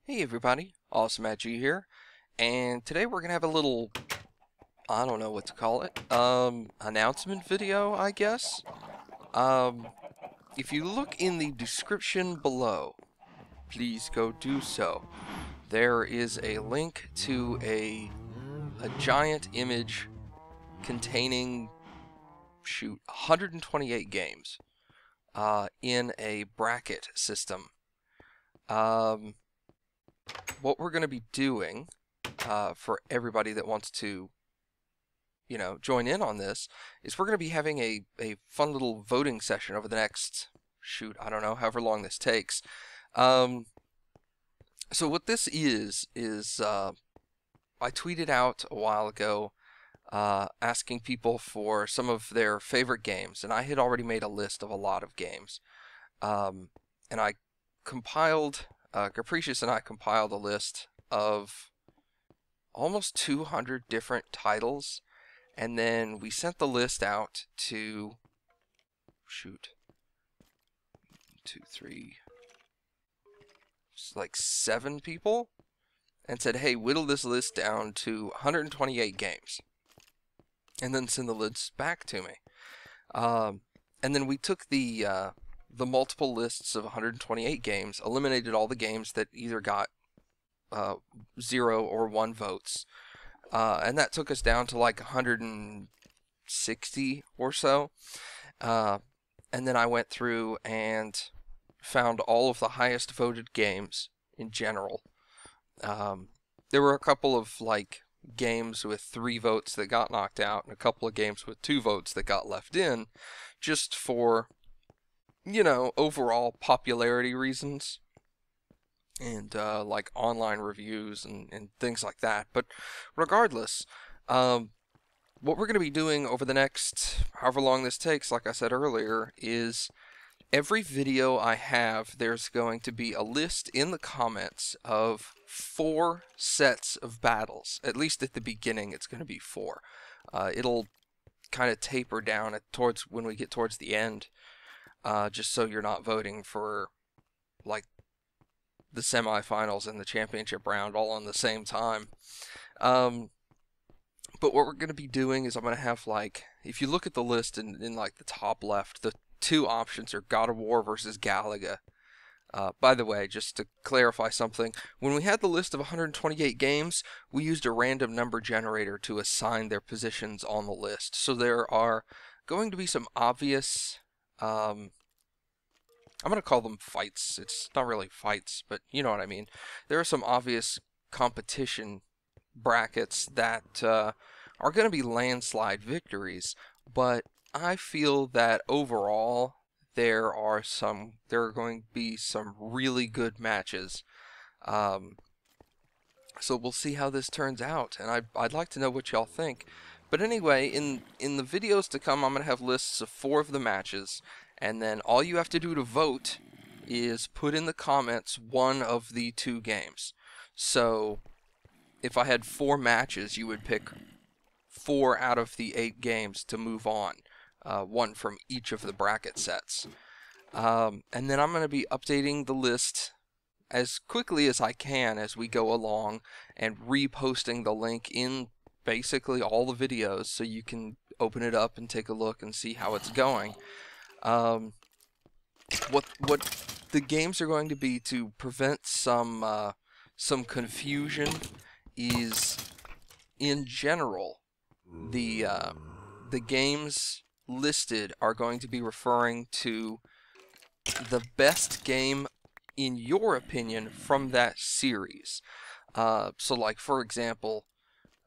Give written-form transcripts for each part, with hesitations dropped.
Hey everybody, Awesome Matt G here, and today we're gonna have a little, I don't know what to call it, announcement video, I guess. Um, if you look in the description below, please go do so. There is a link to a giant image containing, 128 games, in a bracket system. What we're gonna be doing for everybody that wants to, join in on this, is we're going to be having a fun little voting session over the next, I don't know, however long this takes. So what this is I tweeted out a while ago asking people for some of their favorite games, and I had already made a list of a lot of games. And I compiled, Capricious and I compiled a list of almost 200 different titles, and then we sent the list out to, 2, 3, like 7 people, and said, hey, whittle this list down to 128 games, and then send the list back to me. And then we took the multiple lists of 128 games, eliminated all the games that either got 0 or 1 votes, and that took us down to like 160 or so. And then I went through and found all of the highest voted games in general. There were a couple of like games with 3 votes that got knocked out, and a couple of games with 2 votes that got left in, just for, overall popularity reasons, and like online reviews and things like that. But regardless, what we're going to be doing over the next however long this takes, like I said earlier, is every video I have, there's going to be a list in the comments of 4 sets of battles. At least at the beginning, it's going to be 4. It'll kind of taper down towards when we get towards the end, just so you're not voting for like the semifinals and the championship round all on the same time. But what we're going to be doing is I'm going to have, like, if you look at the list in like the top left, the 2 options are God of War versus Galaga. By the way, just to clarify something, when we had the list of 128 games, we used a random number generator to assign their positions on the list. So there are going to be some obvious, I'm going to call them fights. It's not really fights, but you know what I mean. There are some obvious competition brackets that are going to be landslide victories, but I feel that overall there are going to be some really good matches. So we'll see how this turns out, and I'd like to know what y'all think. But anyway, in the videos to come, I'm going to have lists of 4 of the matches, and then all you have to do to vote is put in the comments one of the 2 games. So if I had 4 matches, you would pick 4 out of the 8 games to move on, 1 from each of the bracket sets. And then I'm going to be updating the list as quickly as I can as we go along, and reposting the link in basically all the videos so you can open it up and take a look and see how it's going. What the games are going to be, to prevent some confusion, is, in general, the games listed are going to be referring to the best game in your opinion from that series. So like, for example,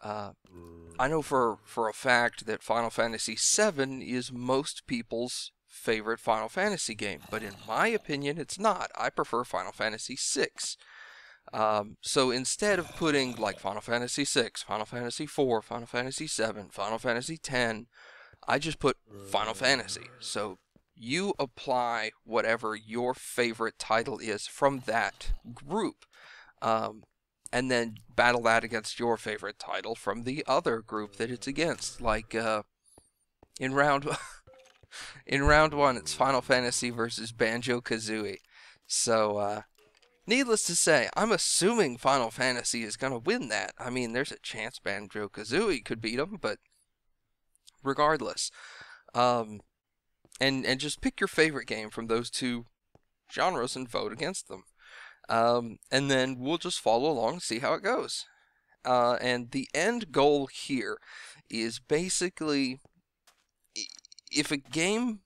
I know for a fact that Final Fantasy VII is most people's favorite Final Fantasy game, but in my opinion it's not. I prefer Final Fantasy VI. So instead of putting like Final Fantasy VI, Final Fantasy IV, Final Fantasy VII, Final Fantasy X, I just put Final Fantasy. So you apply whatever your favorite title is from that group, and then battle that against your favorite title from the other group that it's against. Like in round in round 1, it's Final Fantasy versus Banjo-Kazooie. So Needless to say, I'm assuming Final Fantasy is going to win that. I mean, there's a chance Banjo-Kazooie could beat them, but regardless. And just pick your favorite game from those two genres and vote against them. And then we'll just follow along and see how it goes. And the end goal here is basically if a game,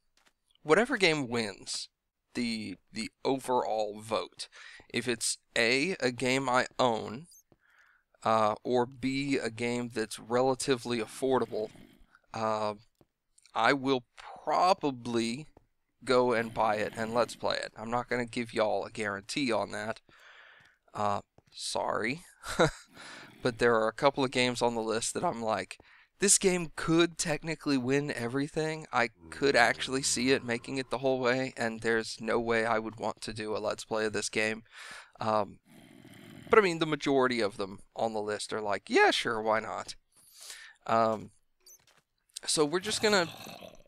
whatever game wins the overall vote, if it's A, a game I own, or B, a game that's relatively affordable, I will probably go and buy it and let's play it. I'm not going to give y'all a guarantee on that. Sorry. But there are a couple of games on the list that I'm like, this game could technically win everything. I could actually see it making it the whole way, and there's no way I would want to do a let's play of this game. But I mean, the majority of them on the list are like, yeah, sure, why not? So we're just going to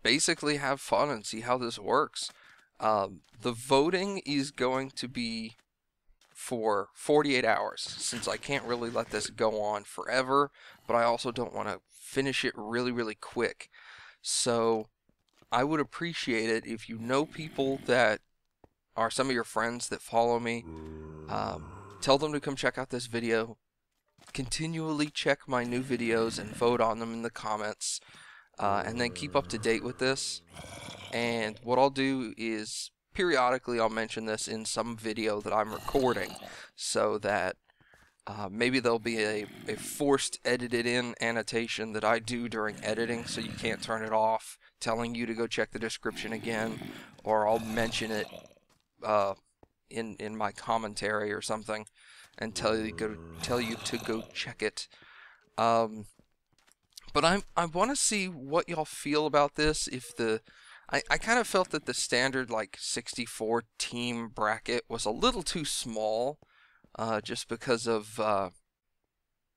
basically have fun and see how this works. The voting is going to be for 48 hours, since I can't really let this go on forever, but I also don't want to finish it really, really quick. So I would appreciate it if you know people that are some of your friends that follow me. Tell them to come check out this video. Continually check my new videos and vote on them in the comments. And then keep up to date with this. And what I'll do is periodically I'll mention this in some video that I'm recording, so that maybe there'll be a forced edited in annotation that I do during editing, so you can't turn it off, telling you to go check the description again, or I'll mention it in my commentary or something and tell you to go check it. But I want to see what y'all feel about this. If I kind of felt that the standard like 64 team bracket was a little too small, just because of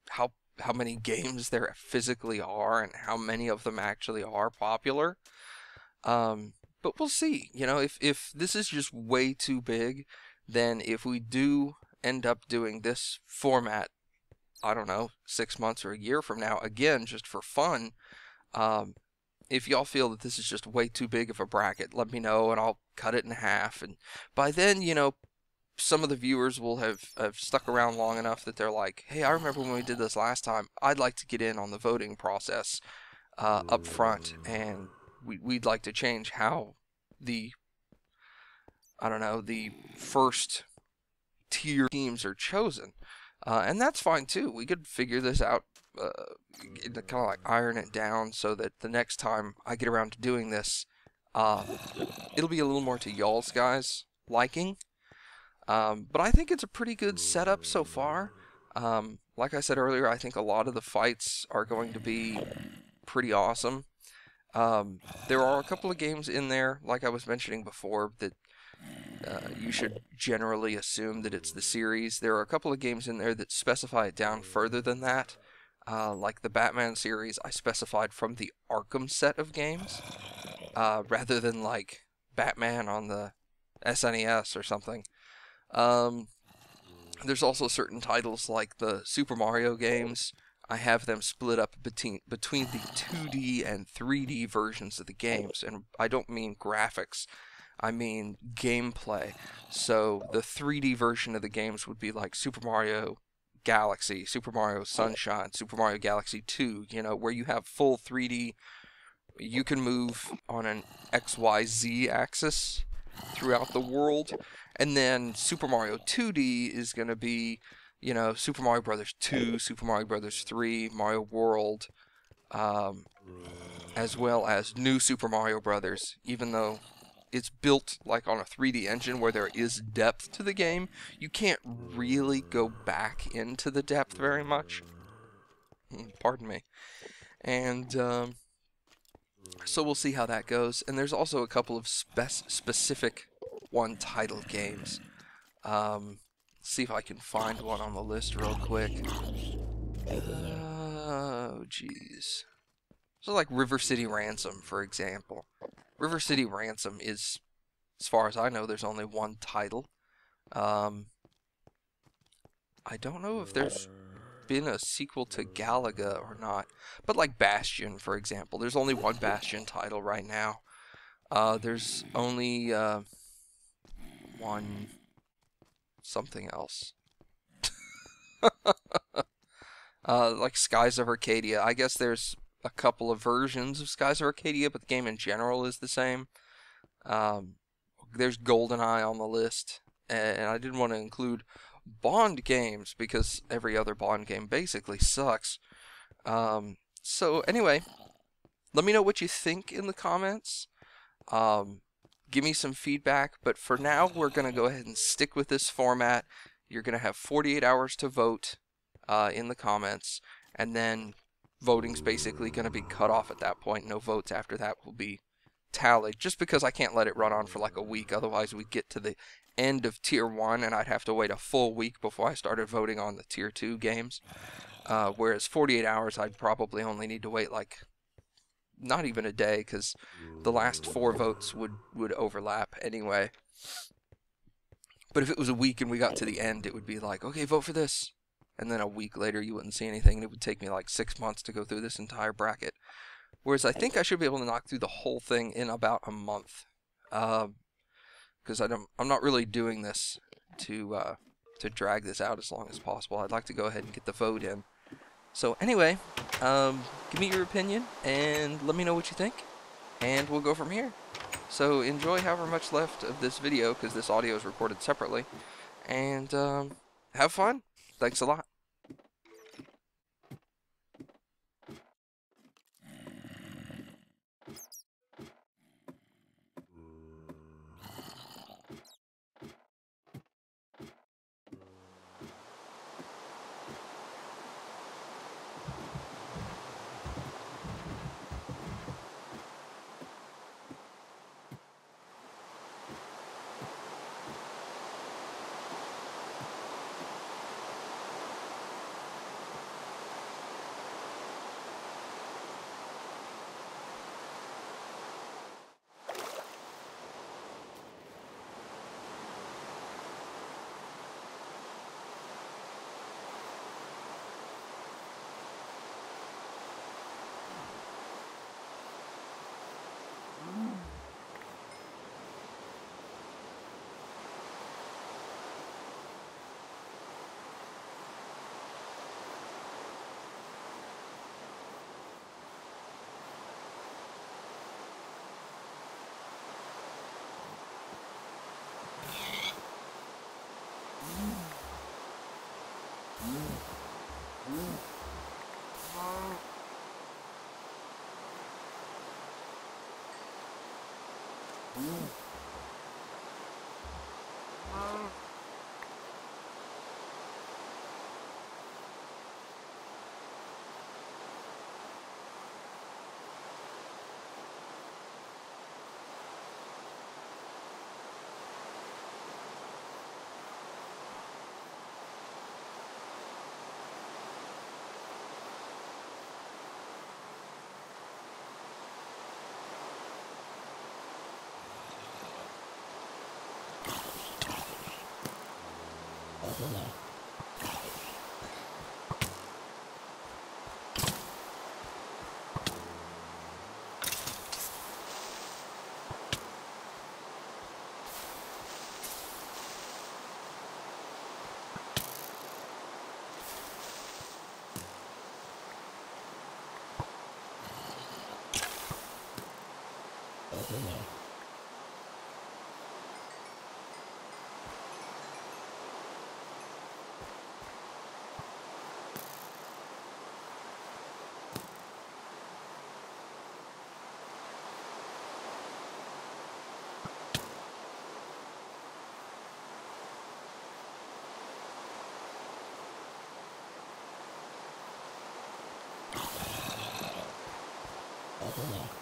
how many games there physically are and how many of them actually are popular. But we'll see. You know, if this is just way too big, then if we do end up doing this format, I don't know, 6 months or a year from now, again, just for fun, if y'all feel that this is just way too big of a bracket, let me know and I'll cut it in half. And by then, you know, some of the viewers will have stuck around long enough that they're like, hey, I remember when we did this last time. I'd like to get in on the voting process up front, and we'd like to change how the first tier teams are chosen. And that's fine too. We could figure this out, kind of like iron it down so that the next time I get around to doing this, it'll be a little more to y'all's guys' liking. But I think it's a pretty good setup so far. Like I said earlier, I think a lot of the fights are going to be pretty awesome. There are a couple of games in there, like I was mentioning before, that you should generally assume that it's the series. There are a couple of games in there that specify it down further than that. Like the Batman series, I specified from the Arkham set of games, rather than like Batman on the SNES or something. There's also certain titles like the Super Mario games. I have them split up between the 2D and 3D versions of the games, and I don't mean graphics. I mean gameplay. So the 3D version of the games would be like Super Mario Galaxy, Super Mario Sunshine, Super Mario Galaxy 2, you know, where you have full 3D. You can move on an XYZ axis throughout the world. And then Super Mario 2D is going to be, you know, Super Mario Brothers 2, Super Mario Brothers 3, Mario World, as well as New Super Mario Brothers, even though it's built like on a 3D engine where there is depth to the game. You can't really go back into the depth very much. Pardon me. And so we'll see how that goes. And there's also a couple of specific one-title games. See if I can find one on the list real quick. Oh, jeez. So like River City Ransom, for example. River City Ransom is, as far as I know, there's only one title. I don't know if there's been a sequel to Galaga or not, but like Bastion, for example, there's only one Bastion title right now. There's only one something else. Like Skies of Arcadia. I guess there's a couple of versions of Skies of Arcadia, but the game in general is the same. There's GoldenEye on the list, and I didn't want to include Bond games because every other Bond game basically sucks. So anyway, let me know what you think in the comments. Give me some feedback, but for now, we're going to go ahead and stick with this format. You're going to have 48 hours to vote in the comments, and then voting's basically going to be cut off at that point. No votes after that will be tallied, just because I can't let it run on for like a week. Otherwise, we get to the end of Tier 1, and I'd have to wait a full week before I started voting on the Tier 2 games. Whereas 48 hours, I'd probably only need to wait like not even a day, because the last 4 votes would overlap anyway. But if it was a week and we got to the end, it would be like, okay, vote for this. And then a week later, you wouldn't see anything, and it would take me like 6 months to go through this entire bracket. Whereas I think I should be able to knock through the whole thing in about a month. Because I'm not really doing this to drag this out as long as possible. I'd like to go ahead and get the vote in. So anyway, give me your opinion and let me know what you think, and we'll go from here. So enjoy however much left of this video, because this audio is recorded separately, and have fun. Thanks a lot. Hold on.